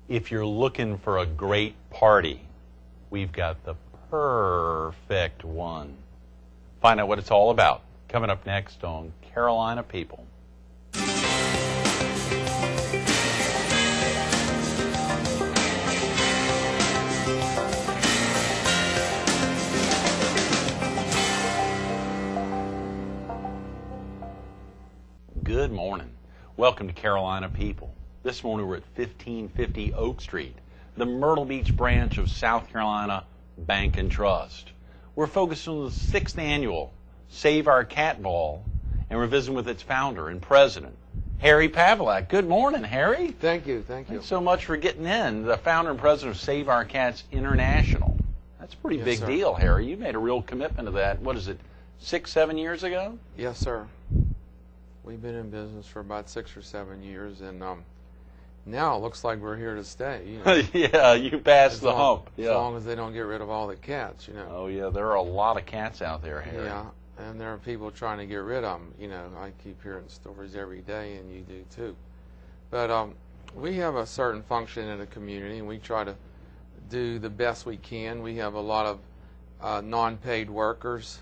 If you're looking for a great party, we've got the perfect one. Find out what it's all about. Coming up next on Carolina People. Good morning. Welcome to Carolina People. This morning we're at 1550 Oak Street, the Myrtle Beach branch of South Carolina Bank and Trust. We're focused on the 6th annual Save Our Cat Ball, and we're visiting with its founder and president, Harry Pavilack. Good morning, Harry. Thank you. Thanks so much for getting in. The founder and president of Save Our Cats International. That's a pretty Yes, big sir. deal, Harry. You made a real commitment to that. What is it, 6, 7 years ago? Yes, sir. We've been in business for about 6 or 7 years, and now it looks like we're here to stay. You know, Yeah, you passed the hump. As long as they don't get rid of all the cats, you know. Oh, yeah, there are a lot of cats out there, Harry. Yeah, and there are people trying to get rid of them. You know, I keep hearing stories every day, and you do too. But we have a certain function in the community, and we try to do the best we can. We have a lot of non-paid workers.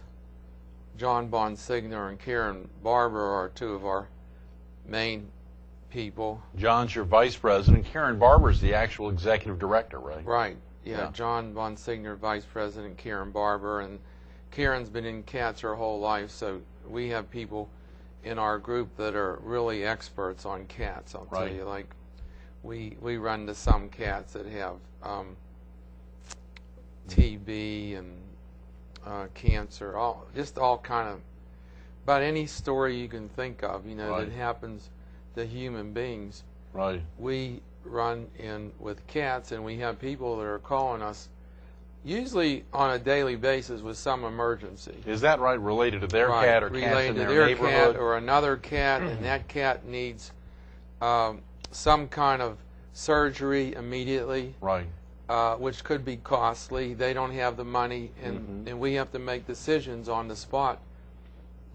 John Bonsigner and Karen Barber are two of our main people. John's your vice president. Karen Barber's the actual executive director, right? Right. Yeah. John Bonsigner, vice president, Karen Barber, and Karen's been in cats her whole life, so we have people in our group that are really experts on cats. I'll tell you, like we run to some cats that have TB and cancer, just all kind of, about any story you can think of, you know, that happens to human beings. Right. We run in with cats, and we have people that are calling us, usually on a daily basis, with some emergency. Is that right? Related to their cat or cats in their related to their neighborhood? cat or another cat, and that cat needs some kind of surgery immediately. Right. Which could be costly. They don't have the money, and we have to make decisions on the spot.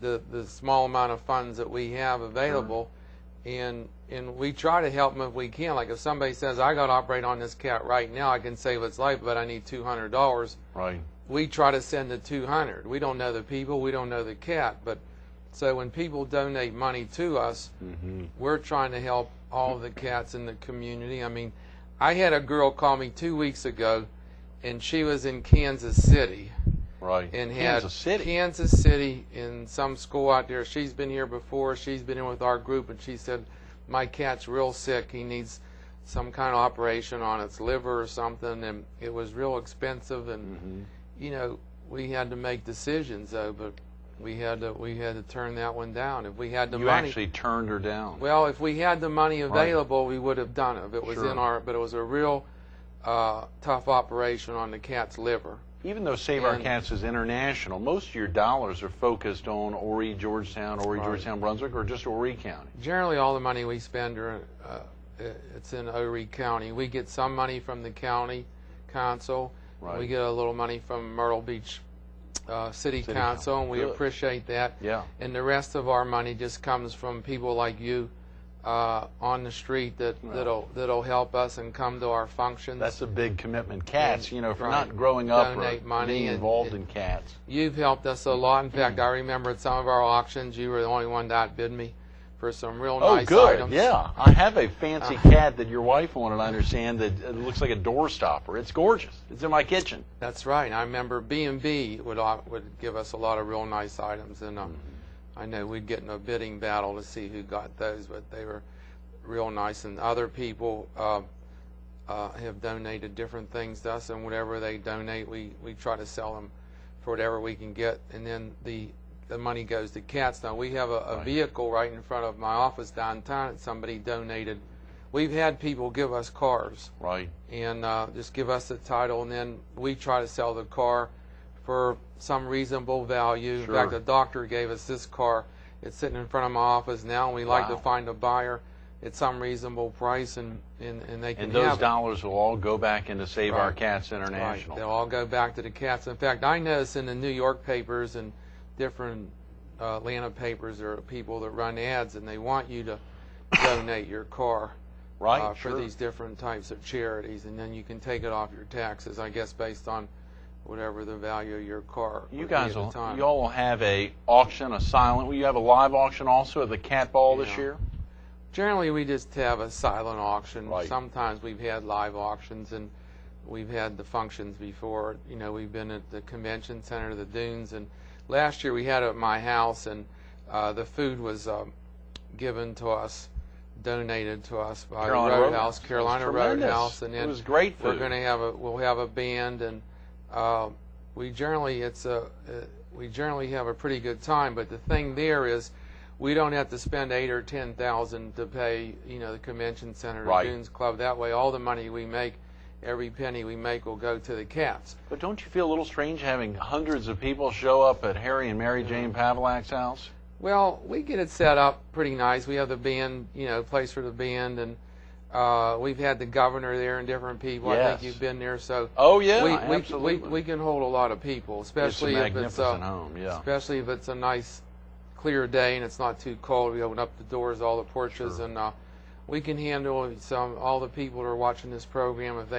The small amount of funds that we have available, and we try to help them if we can. Like if somebody says, "I got to operate on this cat right now, I can save its life, but I need $200." Right. We try to send the $200. We don't know the people, we don't know the cat, but so when people donate money to us, we're trying to help all the cats in the community. I mean, I had a girl call me 2 weeks ago, and she was in Kansas City. Right. And had Kansas City in some school out there. She's been here before. She's been in with our group, and she said, "My cat's real sick. He needs some kind of operation on its liver or something." And it was real expensive, and you know, we had to make decisions though. But we had to turn that one down. If we had the money, you actually turned her down. Well, if we had the money available, we would have done it. If it was Sure. in our, but it was a real tough operation on the cat's liver. Even though Save Our Cats is international, most of your dollars are focused on Horry, Georgetown, Georgetown, Brunswick, or just Horry County. Generally, all the money we spend are it's in Horry County. We get some money from the county council. Right. We get a little money from Myrtle Beach City Council, and we appreciate that. Yeah. And the rest of our money just comes from people like you on the street that'll help us and come to our functions. That's a big commitment. Cats, you know, for not growing up or being involved in cats. You've helped us a lot. In fact, I remember at some of our auctions, you were the only one that outbid me for some real nice items. Yeah. I have a fancy cat that your wife wanted, I understand, that it looks like a door stopper. It's gorgeous. It's in my kitchen. That's right. I remember B&B would give us a lot of real nice items, and I know we'd get in a bidding battle to see who got those, but they were real nice. And other people have donated different things to us, and whatever they donate, we try to sell them for whatever we can get. And then the money goes to cats. Now, we have a vehicle right in front of my office downtown that somebody donated. We've had people give us cars. Right. And just give us the title, and then we try to sell the car for some reasonable value. Sure. In fact, the doctor gave us this car. It's sitting in front of my office now, and we like to find a buyer at some reasonable price, and they can have it. And those dollars will all go back into Save Our Cats International. Right. They'll all go back to the cats. In fact, I notice in the New York papers and different Atlanta papers, there are people that run ads, and they want you to donate your car right, for these different types of charities, and then you can take it off your taxes, I guess, based on whatever the value of your car You would guys be at the time. you all will have a auction, a silent. Will you have a live auction also at the Cat Ball this year? Generally, we just have a silent auction. Right. Sometimes we've had live auctions, and we've had the functions before. We've been at the convention center, the Dunes, and last year we had it at my house, and the food was given to us, donated to us by Carolina the Roadhouse, Carolina Roadhouse, and then it was great food. we're going to we'll have a band, and we generally have a pretty good time. But the thing there is, we don't have to spend $8,000 or $10,000 to pay, the convention center, the Dunes Club. That way, all the money we make, every penny we make, will go to the cats. But don't you feel a little strange having hundreds of people show up at Harry and Mary Jane Pavilack's house? Well, we get it set up pretty nice. We have the band, place for the band, and we've had the governor there and different people. Yes. I think you've been there, so absolutely. we can hold a lot of people, especially it's a if magnificent home. Yeah. Especially if it's a nice, clear day and it's not too cold. We open up the doors, all the porches, and we can handle all the people who are watching this program if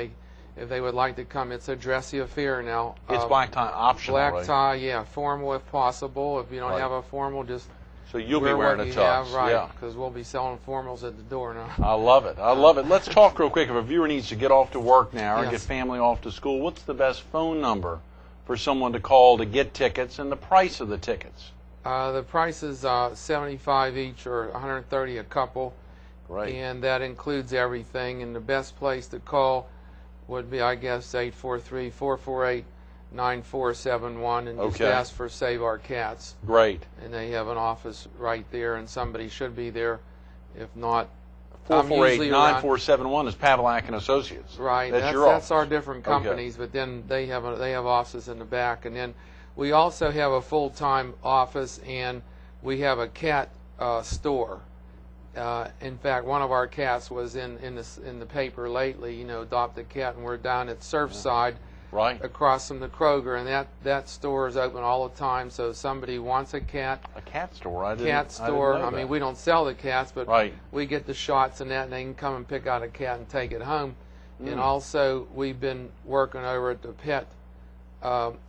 they would like to come. It's a dressy affair now. It's black tie optional, black tie, yeah, formal if possible. If you don't have a formal, just so you'll be wear wearing what a you tux, have, because we'll be selling formals at the door now. I love it. I love it. Let's talk real quick. If a viewer needs to get off to work now or Yes. get family off to school, what's the best phone number for someone to call to get tickets, and the price of the tickets? The price is $75 each, or $130 a couple. Right. And that includes everything. And the best place to call would be, I guess, 843-448-9471, and just ask for Save Our Cats. Great. And they have an office right there, and somebody should be there. If not, 448-9471 is Pavilack and Associates. Right. That's our different companies, but then they have offices in the back, and then we also have a full-time office, and we have a cat store. In fact, one of our cats was in the paper lately. Adopt a cat, and we're down at Surfside, right across from the Kroger, and that store is open all the time. So if somebody wants a cat, a cat store. I mean, we don't sell the cats, but we get the shots and that, and they can come and pick out a cat and take it home. And also, we've been working over at the pet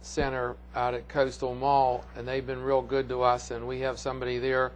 center out at Coastal Mall, and they've been real good to us, and we have somebody there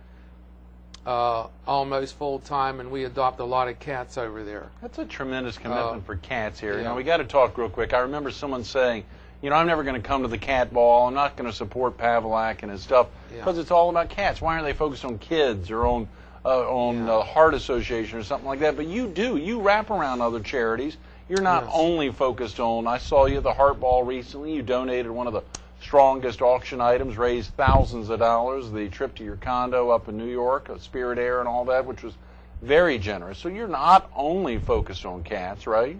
almost full time, and we adopt a lot of cats over there. That's a tremendous commitment for cats here. Yeah. We got to talk real quick. I remember someone saying, I'm never going to come to the cat ball. I'm not going to support Pavilack and his stuff because it's all about cats. Why aren't they focused on kids or on Heart Association or something like that? But you do. You wrap around other charities. You're not only focused on. I saw you at the Heart Ball recently. You donated one of the strongest auction items, raised thousands of dollars, the trip to your condo up in New York, Spirit Air and all that, which was very generous. So you're not only focused on cats, right?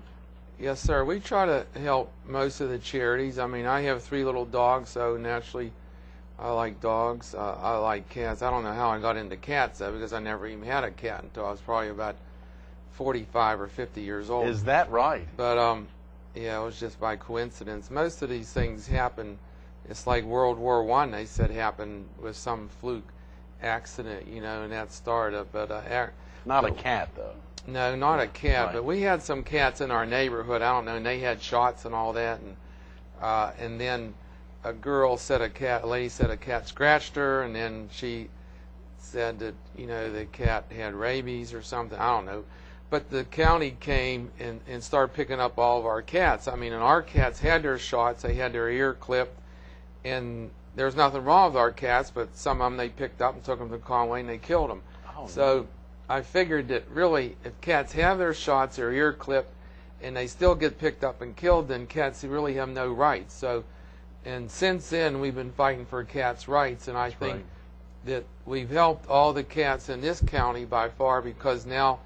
Yes, sir. We try to help most of the charities. I mean, I have 3 little dogs, so naturally I like dogs. I like cats. I don't know how I got into cats, though, because I never even had a cat until I was probably about 45 or 50 years old. Is that right? But, yeah, it was just by coincidence. Most of these things happen. It's like World War I, they said, happened with some fluke accident, and that started. But not a cat, though. No, not a cat. But we had some cats in our neighborhood. I don't know, and they had shots and all that. And then a lady said a cat scratched her, and then she said that the cat had rabies or something. I don't know. But the county came and started picking up all of our cats. I mean, and our cats had their shots. They had their ear clipped. And there's nothing wrong with our cats, but some of them they picked up and took them to Conway and they killed them. So I figured that really, if cats have their shots, their ear clipped, and they still get picked up and killed, then cats really have no rights. So, and since then we've been fighting for cats' rights, and I think that we've helped all the cats in this county by far, because now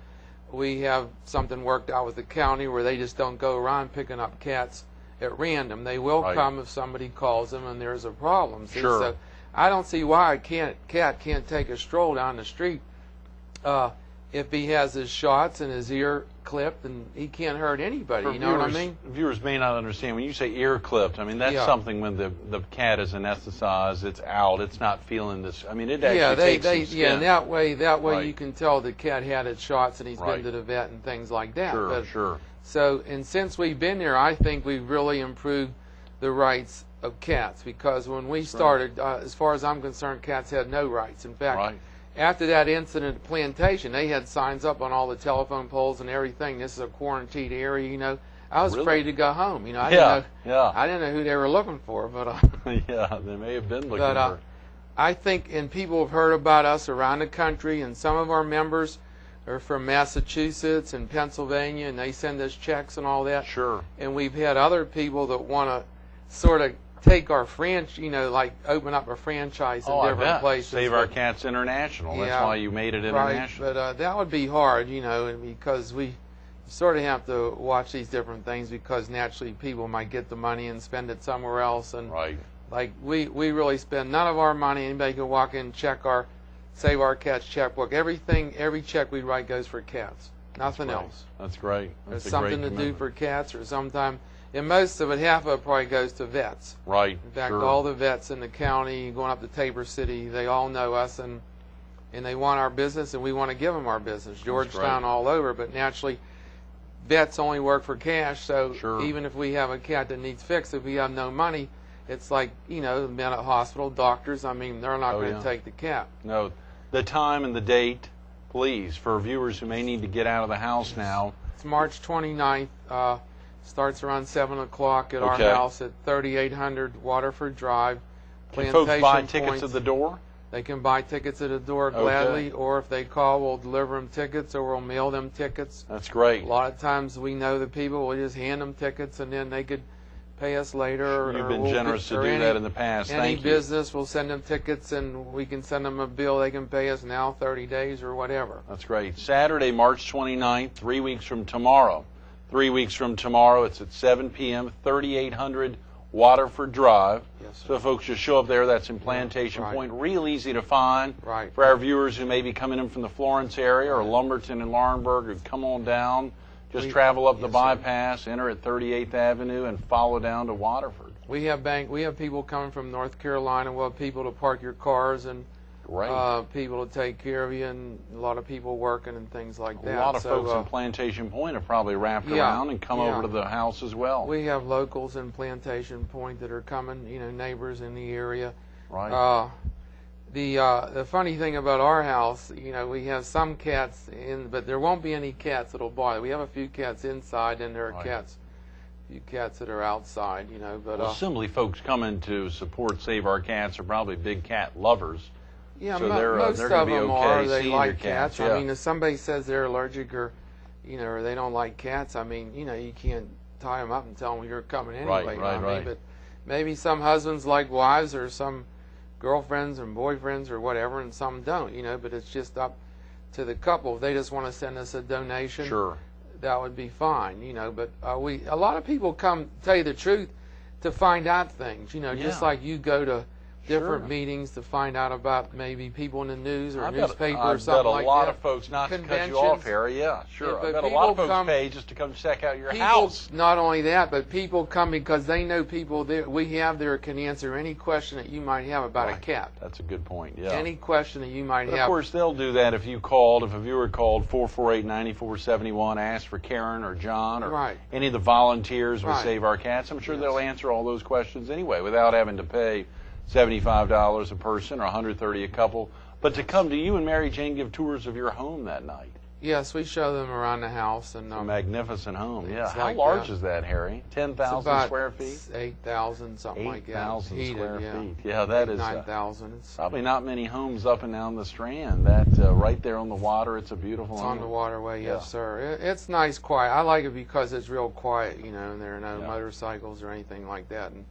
we have something worked out with the county where they just don't go around picking up cats at random. They will come if somebody calls them and there's a problem. See? Sure. So I don't see why a cat can't take a stroll down the street if he has his shots and his ear clipped, and he can't hurt anybody. For you know what I mean? Viewers may not understand. When you say ear clipped, I mean, that's something when the cat is anesthetized, it's out, it's not feeling this. I mean, it actually takes some skin. Yeah, and that way Right. you can tell the cat had its shots and he's Right. been to the vet and things like that. Sure, sure. So, and since we've been there, I think we've really improved the rights of cats, because when we started, as far as I'm concerned, cats had no rights. In fact, Right. after that incident at Plantation, they had signs up on all the telephone poles and everything. This is a quarantined area, you know. I was afraid to go home, you know. I didn't know who they were looking for, but yeah, they may have been looking for. I think, and people have heard about us around the country, and some of our members are from Massachusetts and Pennsylvania, and they send us checks and all that. Sure. And we've had other people that want to sort of take our franchise, you know, like open up a franchise in different places. Save Our Cats International. That's why you made it international. Right, but that would be hard, you know, because we sort of have to watch these different things, because naturally people might get the money and spend it somewhere else. And right. like we really spend none of our money. Anybody can walk in and check our Save Our Cats checkbook. Everything, every check we write goes for cats. Nothing else. That's great. There's something to do for cats, or sometime. And most of it, half of it probably goes to vets. Right. In fact, all the vets in the county, going up to Tabor City, they all know us, and they want our business, and we want to give them our business. Georgetown, all over, but naturally, vets only work for cash, so even if we have a cat that needs fixed, if we have no money, it's like, you know, the men at hospital, doctors, I mean, they're not going to take the cat. No. The time and the date, please, for viewers who may need to get out of the house now. It's March 29th. Starts around 7 o'clock at our house at 3800 Waterford Drive. Can folks buy tickets at the door? They can buy tickets at the door gladly, or if they call, we'll deliver them tickets, or we'll mail them tickets. That's great. A lot of times we know the people, we'll just hand them tickets, and then they could pay us later. You've been generous to do that in the past. Thank you. Any business, we'll send them tickets, and we can send them a bill. They can pay us now, 30 days, or whatever. That's great. Saturday, March 29th, 3 weeks from tomorrow. 3 weeks from tomorrow, it's at 7 p.m., 3800 Waterford Drive. Yes, sir. So folks just show up there. That's in Plantation Point. Real easy to find. Right. For our viewers who may be coming in from the Florence area or Lumberton and Laurinburg, or come on down. Just travel up the bypass, enter at 38th Avenue, and follow down to Waterford. We have people coming from North Carolina. We'll have people to park your cars, and people to take care of you, and a lot of people working and things like that. A lot of folks in Plantation Point have probably wrapped around and come over to the house as well. We have locals in Plantation Point that are coming, you know, neighbors in the area. Right. The funny thing about our house, you know, we have some cats in, but there won't be any cats that'll bother. We have a few cats inside, and there are a few cats that are outside, you know. But assembly folks coming to support Save Our Cats are probably big cat lovers. Yeah, so most they're of be them okay are. They like your cats. Yeah. I mean, if somebody says they're allergic, or you know, or they don't like cats, I mean, you know, you can't tie them up and tell them you're coming anyway. Right. But maybe some husbands like wives, or some girlfriends and boyfriends or whatever, and some don't. You know, but it's just up to the couple. If they just want to send us a donation, that would be fine. You know, but a lot of people come, tell you the truth, to find out things. You know, just like you go to different meetings to find out about maybe people in the news or newspaper or something like that. I bet a lot of folks, not to cut you off, Harry, I bet a lot of folks pay just to come check out your house. Not only that, but people come because they know people there we have there can answer any question that you might have about a cat. That's a good point, Any question that you might have. Of course, they'll do that if you called, if a viewer called 448-9471, asked for Karen or John or any of the volunteers with Save Our Cats. I'm sure they'll answer all those questions anyway without having to pay $75 a person or $130 a couple, but to come to you and Mary Jane give tours of your home that night. Yes, we show them around the house. And a magnificent home, How large is that, Harry? 10,000 square feet? 8,000, something like that. 8,000 square feet. Yeah, that is 9,000. Probably not many homes up and down the Strand. That right there on the water, it's a beautiful home. It's on the waterway, yes, sir. It's nice, quiet. I like it because it's real quiet, you know, and there are no motorcycles or anything like that. And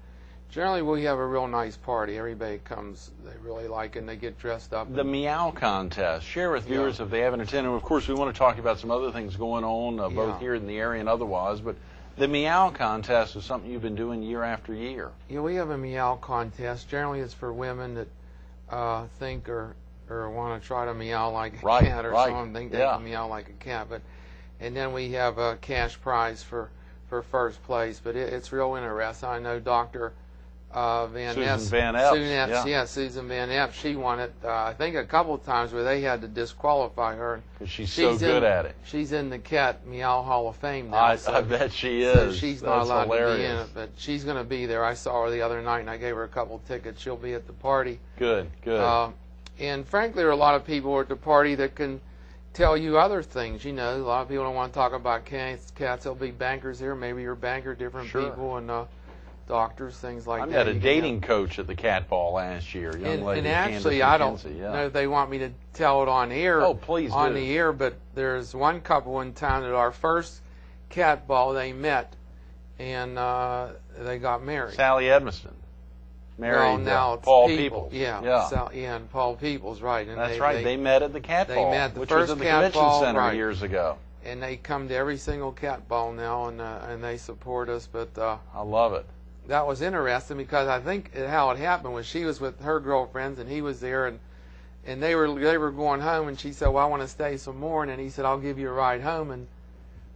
generally, we have a real nice party. Everybody comes, they really like it, and they get dressed up. The Meow Contest. Share with viewers if they haven't attended. Of course, we want to talk about some other things going on, both here in the area and otherwise, but the Meow Contest is something you've been doing year after year. Yeah, we have a Meow Contest. Generally, it's for women that think or or want to try to meow like a Right, cat or right. something, think they Yeah. can meow like a cat. But and then we have a cash prize for first place. But it's real interesting. I know Dr. Van Susan Ness, Van Epps, Susan Van Epps. She won it, I think, a couple of times where they had to disqualify her. 'Cause she's so good at it. She's in the Cat Meow Hall of Fame now. I bet she is. So she's not That's allowed hilarious. to be in it, but she's going to be there. I saw her the other night, and I gave her a couple tickets. She'll be at the party. Good, good. And frankly, there are a lot of people at the party that can tell you other things. You know, a lot of people don't want to talk about cats. There'll be bankers here. Maybe you're a banker, different Sure. people, and doctors, things like I that. met a dating coach at the Cat Ball last year, young lady. And actually, Candace I don't McKenzie, know if they want me to tell it on air. Oh, please on do. the air, but there's one couple in town at our first Cat Ball. They met, and they got married. Sally Edmiston. Married well, now it's Paul Peoples. Peoples. Yeah, and Paul Peoples, right. And That's right. They met at the Cat Ball, met the which first was at the Cat Convention Ball, Center right. years ago. And they come to every single Cat Ball now, and they support us. But I love it. that was interesting because I think how it happened was she was with her girlfriends and he was there, and they were going home, and she said, "Well, I want to stay some more," and then he said, "I'll give you a ride home," and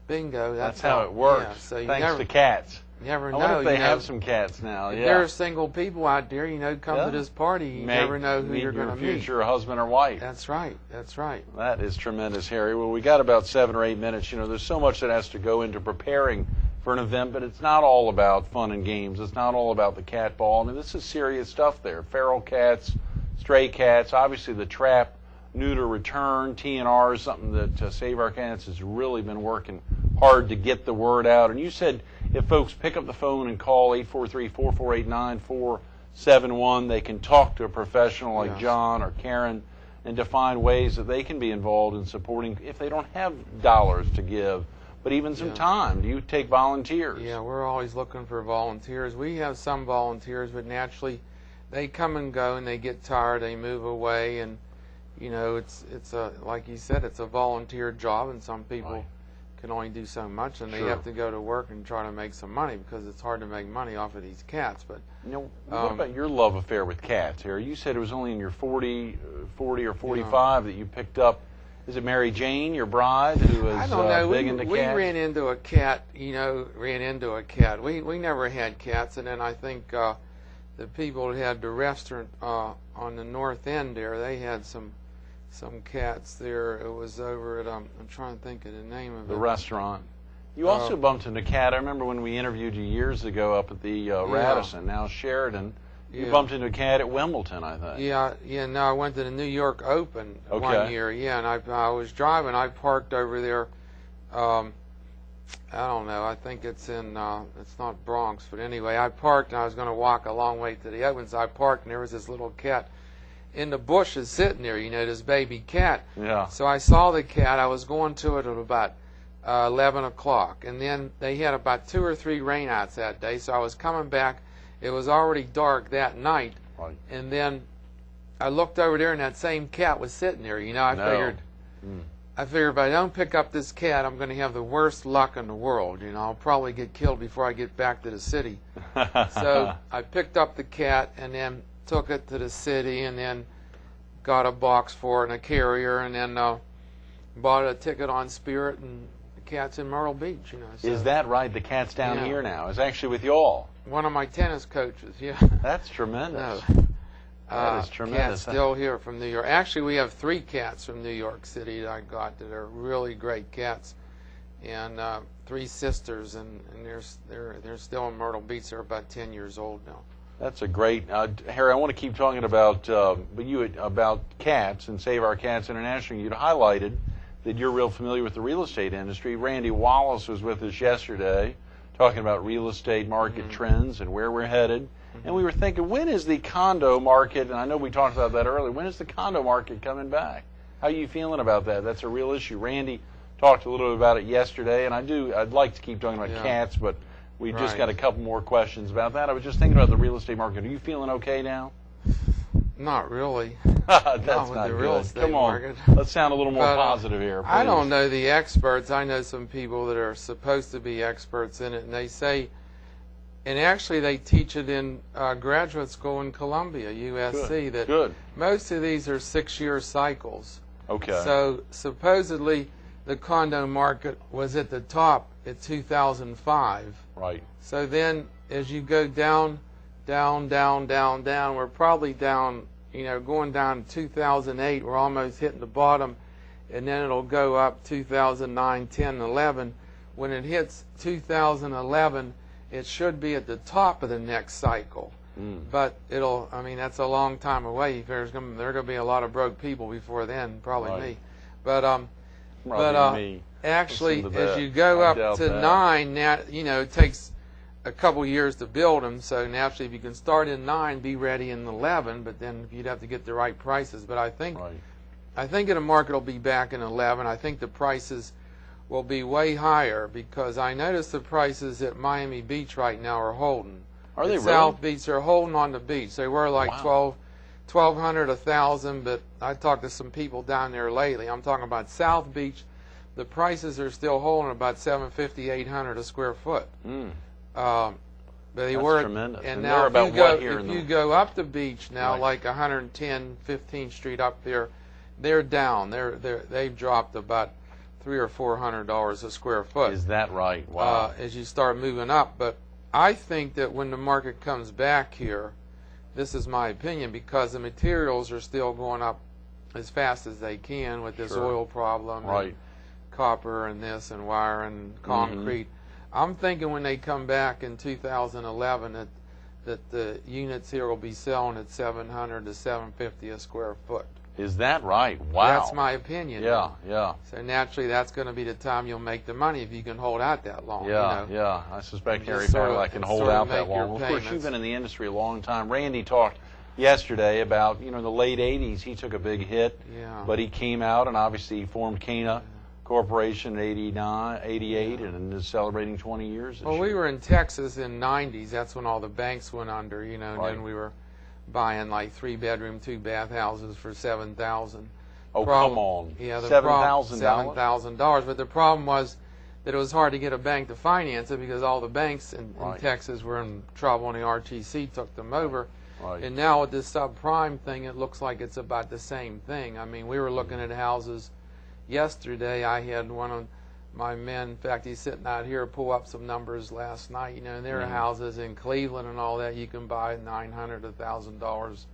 bingo, That's how it works. Yeah, so you Thanks to cats. never I know. wonder if they you know, have some cats now. if Yeah. there are single people out there, come Yeah. to this party. You never know who meet you're going your to meet. future husband or wife. That's right. That's right. That is tremendous, Harry. Well, we got about 7 or 8 minutes. You know, there's so much that has to go into preparing for an event, but it's not all about fun and games. It's not all about the cat ball. I mean, this is serious stuff there. Feral cats, stray cats, obviously the trap, neuter return, TNR is something that Save Our Cats has really been working hard to get the word out. And you said if folks pick up the phone and call 843-448-9471, they can talk to a professional like Yes. John or Karen and to find ways that they can be involved in supporting if they don't have dollars to give, but even some time. Do you take volunteers? Yeah, we're always looking for volunteers. We have some volunteers, but naturally they come and go and they get tired, they move away, and you know, it's a, like you said, it's a volunteer job, and some people Right. can only do so much, and they Sure. have to go to work and try to make some money because it's hard to make money off of these cats. But You know, what about your love affair with cats, Harry? You said it was only in your 40 or 45 that you picked up. Is it Mary Jane, your bride, who is I don't know. big We into we cats? ran into a cat. We never had cats, and then I think the people that had the restaurant on the north end there, they had some cats there. It was over at I'm trying to think of the name of The it. restaurant. You also bumped into a cat. I remember when we interviewed you years ago up at the Radisson, now Sheridan. You Yeah. bumped into a cat at Wimbledon, I think. Yeah. No, I went to the New York Open one Okay. year. Yeah, and I was driving. I parked over there. I don't know. I think it's in. It's not Bronx, but anyway, I parked and I was going to walk a long way to the Open. So I parked, and there was this little cat in the bushes sitting there. You know, this baby cat. Yeah. So I saw the cat. I was going to it at about 11 o'clock, and then they had about 2 or 3 rainouts that day. So I was coming back. It was already dark that night, Right. and then I looked over there, and that same cat was sitting there. You know, I figured if I don't pick up this cat, I'm going to have the worst luck in the world. You know, I'll probably get killed before I get back to the city. So I picked up the cat and then took it to the city, and then got a box for it and a carrier, and then bought a ticket on Spirit, and the cat's in Myrtle Beach. You know, so Is that right? The cat's down Yeah. here now. It's actually with y'all. one of my tennis coaches? Yeah. That's tremendous. No. That is tremendous. Cat's still here from New York. Actually, we have 3 cats from New York City that I got that are really great cats, and 3 sisters, and they're still in Myrtle Beach. They're about 10 years old now. That's a great, Harry. I want to keep talking about, about cats and Save Our Cats International. You'd highlighted that you're real familiar with the real estate industry. Randy Wallace was with us yesterday, talking about real estate market trends and where we're headed. And we were thinking, when is the condo market? And I know we talked about that earlier. When is the condo market coming back? How are you feeling about that? That's a real issue. Randy talked a little bit about it yesterday, and I'd like to keep talking about cats, but we just got a couple more questions about that. I was just thinking about the real estate market. Are you feeling okay now? Not really. That's Not with not the real good. estate Come on, market. let's sound a little more But, positive here. I please. don't know the experts. I know some people that are supposed to be experts in it, and they say And actually, they teach it in graduate school in Columbia, USC. Good. Most of these are 6-year cycles. Okay. So supposedly, the condo market was at the top at 2005. Right. So then, as you go down, we're probably down, going down to 2008. We're almost hitting the bottom, and then it'll go up 2009, 10, 11. When it hits 2011, it should be at the top of the next cycle. But that's a long time away. There are going to be a lot of broke people before then, probably me. But me. Actually, Listen to that. as you go I up doubt to that. 9, now, it takes a couple years to build them. So naturally, if you can start in 9, be ready in 11. But then you'd have to get the right prices. But I think the market will be back in 11. I think the prices will be way higher because I noticed the prices at Miami Beach right now are holding. Are they really? South Beach, they're holding on the beach. They were like Wow. 1,200, 1,000, but I talked to some people down there lately. I'm talking about South Beach. The prices are still holding about $750, $800 a square foot. But they That's were tremendous. And And now they're if about you go, what here if in you the- go up the beach now, Right. like 110, 15th Street up there, they're down. They've dropped about $300 or $400 a square foot. Is that right? Wow. As you start moving up. But I think that when the market comes back here, this is my opinion, because the materials are still going up as fast as they can with this Sure. oil problem, Right. and copper and this and wire and concrete. I'm thinking when they come back in 2011 that the units here will be selling at $700 to $750 a square foot. Is that right? Wow. That's my opinion. Yeah, yeah. So naturally, that's going to be the time you'll make the money if you can hold out that long. Yeah, yeah. I suspect And Harry just sorta- Pavilack can and hold sorta out that make your long. Well, of course, payments. you've been in the industry a long time. Randy talked yesterday about, the late 80s. He took a big hit, Yeah. but he came out and obviously formed Cana Corporation in 89, 88, and is celebrating 20 years this Well, we year. were in Texas in '90s. That's when all the banks went under, and Right. then we were buying like 3-bedroom, 2-bath houses for $7,000. Oh, come on. Yeah, $7,000? $7,000. But the problem was that it was hard to get a bank to finance it because all the banks in Right. Texas were in trouble, and the RTC took them over. Right. And now with this subprime thing, it looks like it's about the same thing. I mean, we were looking at houses yesterday. I had one of my men, in fact, he's sitting out here, pull up some numbers last night. And there are houses in Cleveland and all that you can buy at $900, $1,000.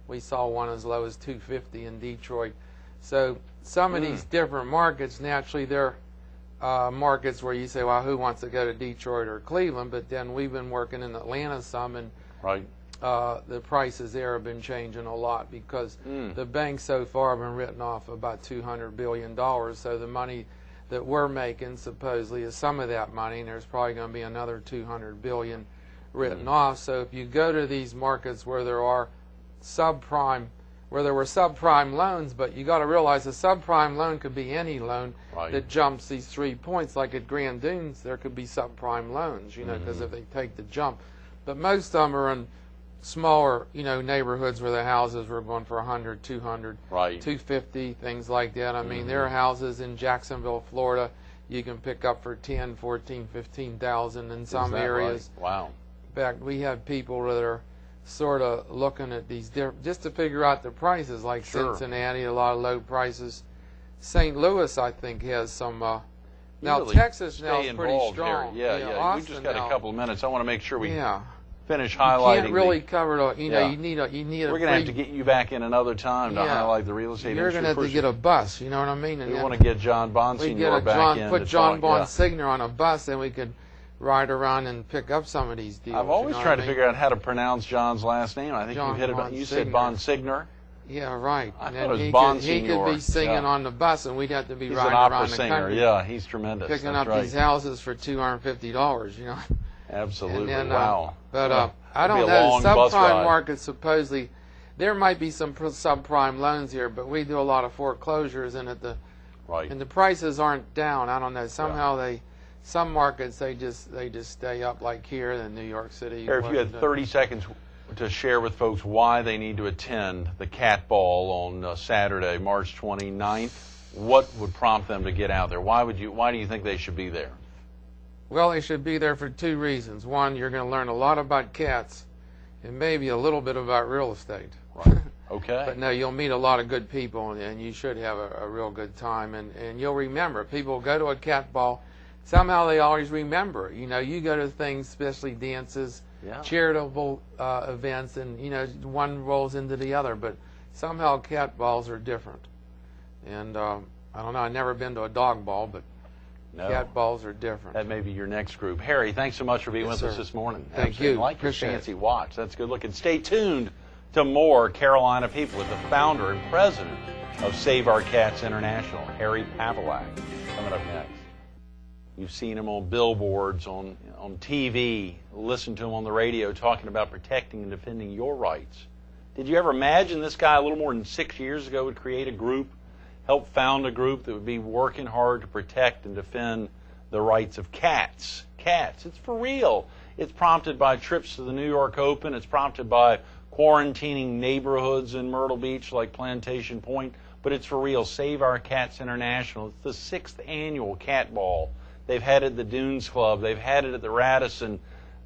We saw one as low as $250 in Detroit. So some of these different markets, naturally, they're markets where you say, well, who wants to go to Detroit or Cleveland? But then we've been working in Atlanta some, and Right. the prices there have been changing a lot because the banks so far have been written off about $200 billion. So the money that we're making supposedly is some of that money, and there's probably going to be another $200 billion written off. So if you go to these markets where there are subprime, where there were subprime loans, but you got to realize a subprime loan could be any loan Right. that jumps these 3 points. Like at Grand Dunes, there could be subprime loans, because if they take the jump. But most of them are in smaller, neighborhoods where the houses were going for 100, 200, Right. 250, things like that. I mean, there are houses in Jacksonville, Florida, you can pick up for 10, 14, 15,000 in some Is that areas. Right? Wow. In fact, we have people that are sort of looking at these just to figure out the prices, like Sure. Cincinnati, a lot of low prices. St. Louis, I think, has some. Now, really Texas now stay is pretty involved strong. here. Yeah. Austin We just got now, a couple of minutes. I want to make sure we Yeah, finish you highlighting. can't really cover the. Yeah. You need a. We're going to have to get you back in another time to Yeah. highlight the real estate You're industry. going to have to First, get a bus. You know what I mean? And we then want to get John we Bonsignor get a back in. put to John talk, yeah. Bonsignor on a bus, and we could ride around and pick up some of these deals. I've always you know tried what to I mean? figure out how to pronounce John's last name. I think John you hit it. You said Bonsignor. Bonsignor. Yeah, right. I And thought then it was he Bonsignor. could be singing Yeah. on the bus, and we'd have to be He's riding an opera around the singer. country, Yeah, he's tremendous. picking That's up right. these houses for $250. Absolutely. And then, wow. But Yeah. I It'll don't be a know. long bus Subprime ride. market supposedly there might be some subprime loans here, but we do a lot of foreclosures, and Right. the prices aren't down. I don't know. Somehow some markets they just stay up, like here in New York City. Here, if you had 30 seconds to share with folks why they need to attend the Cat Ball on Saturday, March 29th, what would prompt them to get out there? Why do you think they should be there? Well, they should be there for two reasons. One, you're going to learn a lot about cats and maybe a little bit about real estate. Right. Okay. But no, you'll meet a lot of good people, and you should have a real good time. And you'll remember. People go to a cat ball, somehow they always remember. You know, you go to things, especially dances, charitable events, and, you know, one rolls into the other. But somehow cat balls are different. And I don't know, I've never been to a dog ball, but cat balls are different. That may be your next group. Harry, thanks so much for being with us this morning. Thank you. I like your fancy watch. That's good looking. Stay tuned to more Carolina People with the founder and president of Save Our Cats International, Harry Pavilack, coming up next. You've seen him on billboards, on TV, listened to him on the radio talking about protecting and defending your rights. Did you ever imagine this guy a little more than 6 years ago would create a group, help found a group that would be working hard to protect and defend the rights of cats? Cats. It's for real. It's prompted by trips to the New York Open. It's prompted by quarantining neighborhoods in Myrtle Beach like Plantation Point. But it's for real. Save Our Cats International. It's the 6th annual cat ball. They've had it at the Dunes Club. They've had it at the Radisson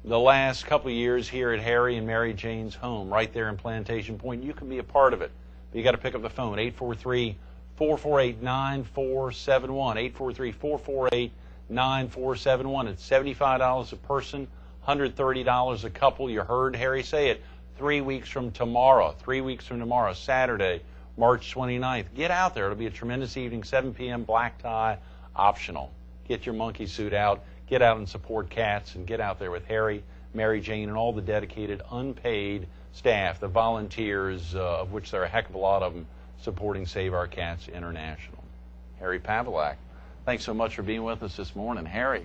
the last couple of years here at Harry and Mary Jane's home right there in Plantation Point. You can be a part of it. But you got to pick up the phone, 843-448-9471, 843-448-9471. It's $75 a person, $130 a couple. You heard Harry say it. 3 weeks from tomorrow, Saturday, March 29th. Get out there. It'll be a tremendous evening, 7 p.m., black tie, optional. Get your monkey suit out. Get out and support cats, and get out there with Harry, Mary Jane, and all the dedicated, unpaid staff, the volunteers, of which there are a heck of a lot of them, supporting Save Our Cats International. Harry Pavilack, thanks so much for being with us this morning. Harry.